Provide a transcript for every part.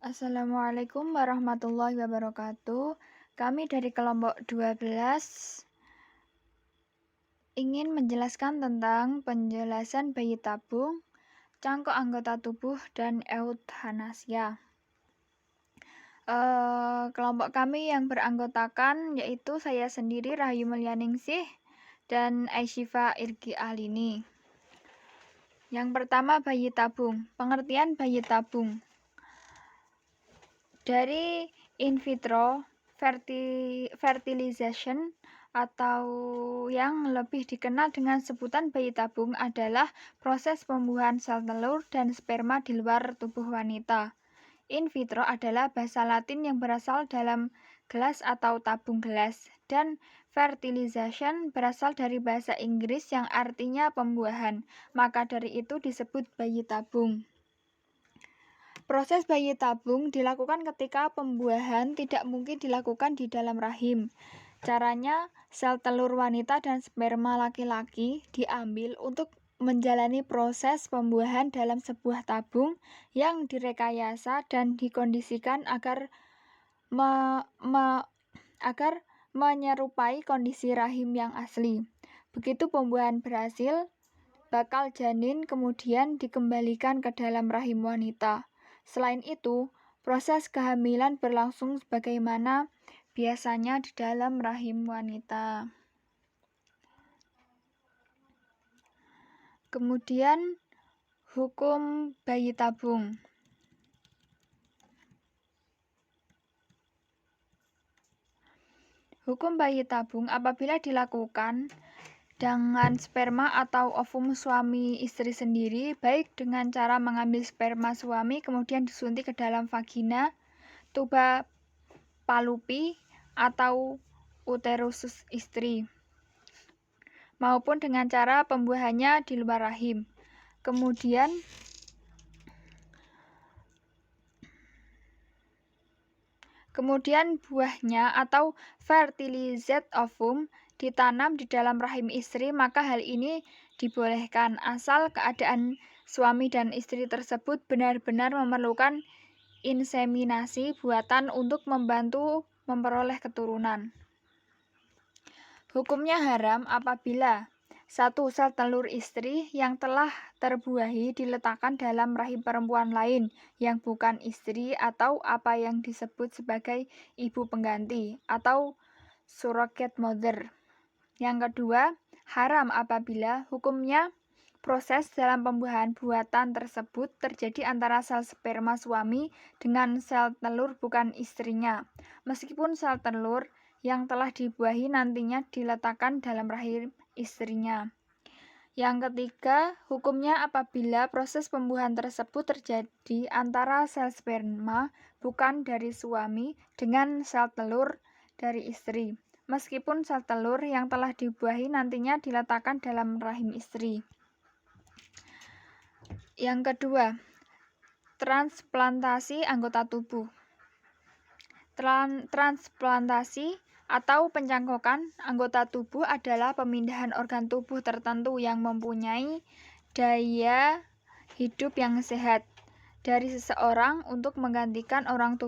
Assalamualaikum warahmatullahi wabarakatuh. Kami dari kelompok 12 ingin menjelaskan tentang penjelasan bayi tabung, cangkok anggota tubuh, dan euthanasia. Kelompok kami yang beranggotakan yaitu saya sendiri Rahayu Mulyaningsih dan Aisyifa Irgi Ahlini. Yang pertama, bayi tabung. Pengertian bayi tabung. Dari in vitro fertilization atau yang lebih dikenal dengan sebutan bayi tabung adalah proses pembuahan sel telur dan sperma di luar tubuh wanita. In vitro adalah bahasa Latin yang berasal dalam gelas atau tabung gelas, dan fertilization berasal dari bahasa Inggris yang artinya pembuahan, maka dari itu disebut bayi tabung. Proses bayi tabung dilakukan ketika pembuahan tidak mungkin dilakukan di dalam rahim. Caranya, sel telur wanita dan sperma laki-laki diambil untuk menjalani proses pembuahan dalam sebuah tabung yang direkayasa dan dikondisikan agar menyerupai kondisi rahim yang asli. Begitu pembuahan berhasil, bakal janin kemudian dikembalikan ke dalam rahim wanita. Selain itu, proses kehamilan berlangsung sebagaimana biasanya di dalam rahim wanita. Kemudian, hukum bayi tabung. Hukum bayi tabung apabila dilakukan dengan sperma atau ovum suami istri sendiri, baik dengan cara mengambil sperma suami kemudian disuntik ke dalam vagina, tuba Fallopi, atau uterus istri, maupun dengan cara pembuahannya di luar rahim. Kemudian buahnya atau fertilized ovum ditanam di dalam rahim istri, maka hal ini dibolehkan asal keadaan suami dan istri tersebut benar-benar memerlukan inseminasi buatan untuk membantu memperoleh keturunan. Hukumnya haram apabila 1. Sel telur istri yang telah terbuahi diletakkan dalam rahim perempuan lain yang bukan istri atau apa yang disebut sebagai ibu pengganti atau surrogate mother. Yang kedua, haram apabila hukumnya proses dalam pembuahan buatan tersebut terjadi antara sel sperma suami dengan sel telur bukan istrinya, meskipun sel telur yang telah dibuahi nantinya diletakkan dalam rahim istrinya. Yang ketiga, hukumnya apabila proses pembuahan tersebut terjadi antara sel sperma bukan dari suami dengan sel telur dari istri, meskipun sel telur yang telah dibuahi nantinya diletakkan dalam rahim istri. Yang kedua, transplantasi anggota tubuh. Transplantasi atau pencangkokan anggota tubuh adalah pemindahan organ tubuh tertentu yang mempunyai daya hidup yang sehat dari seseorang untuk menggantikan organ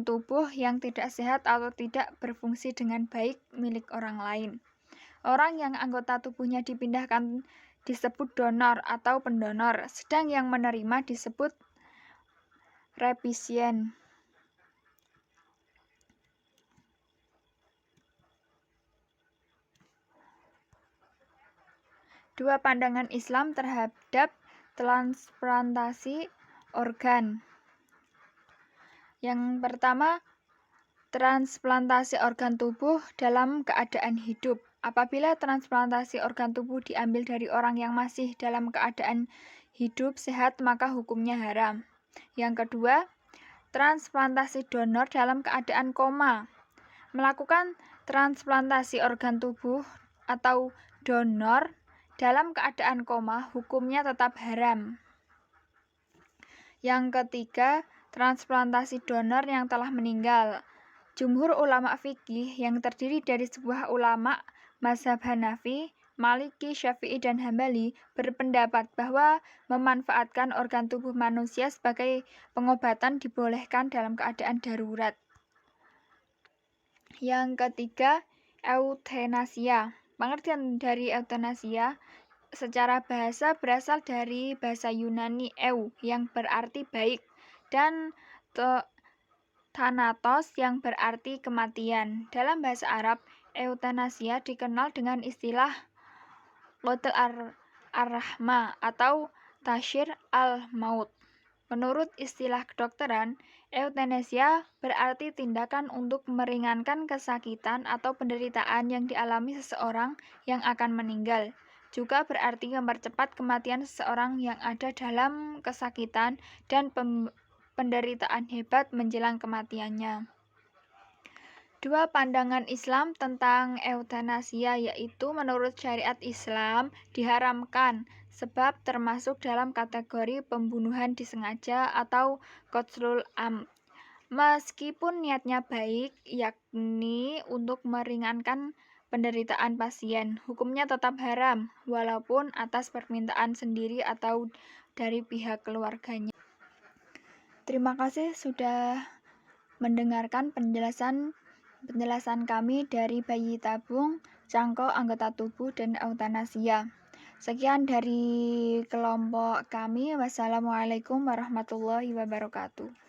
tubuh yang tidak sehat atau tidak berfungsi dengan baik milik orang lain. Orang yang anggota tubuhnya dipindahkan disebut donor atau pendonor, sedang yang menerima disebut resipien. Dua pandangan Islam terhadap transplantasi organ. Yang pertama, transplantasi organ tubuh dalam keadaan hidup. Apabila transplantasi organ tubuh diambil dari orang yang masih dalam keadaan hidup sehat, maka hukumnya haram. Yang kedua, transplantasi donor dalam keadaan koma. Melakukan transplantasi organ tubuh atau donor dalam keadaan koma, hukumnya tetap haram. Yang ketiga, transplantasi donor yang telah meninggal. Jumhur ulama fikih yang terdiri dari sebuah ulama mazhab Hanafi Maliki, Syafi'i, dan Hambali berpendapat bahwa memanfaatkan organ tubuh manusia sebagai pengobatan dibolehkan dalam keadaan darurat. Yang ketiga, euthanasia. Pengertian dari euthanasia secara bahasa berasal dari bahasa Yunani yang berarti baik, dan thanatos yang berarti kematian. Dalam bahasa Arab, euthanasia dikenal dengan istilah qatl ar-rahmah atau tasyir al-maut. Menurut istilah kedokteran, euthanasia berarti tindakan untuk meringankan kesakitan atau penderitaan yang dialami seseorang yang akan meninggal. Juga berarti mempercepat kematian seseorang yang ada dalam kesakitan dan penderitaan hebat menjelang kematiannya. Dua pandangan Islam tentang euthanasia, yaitu menurut syariat Islam diharamkan sebab termasuk dalam kategori pembunuhan disengaja atau qatlul amd. Meskipun niatnya baik, yakni untuk meringankan penderitaan pasien, hukumnya tetap haram walaupun atas permintaan sendiri atau dari pihak keluarganya. Terima kasih sudah mendengarkan penjelasan kami dari bayi tabung, cangkok, anggota tubuh, dan euthanasia. Sekian dari kelompok kami. Wassalamualaikum warahmatullahi wabarakatuh.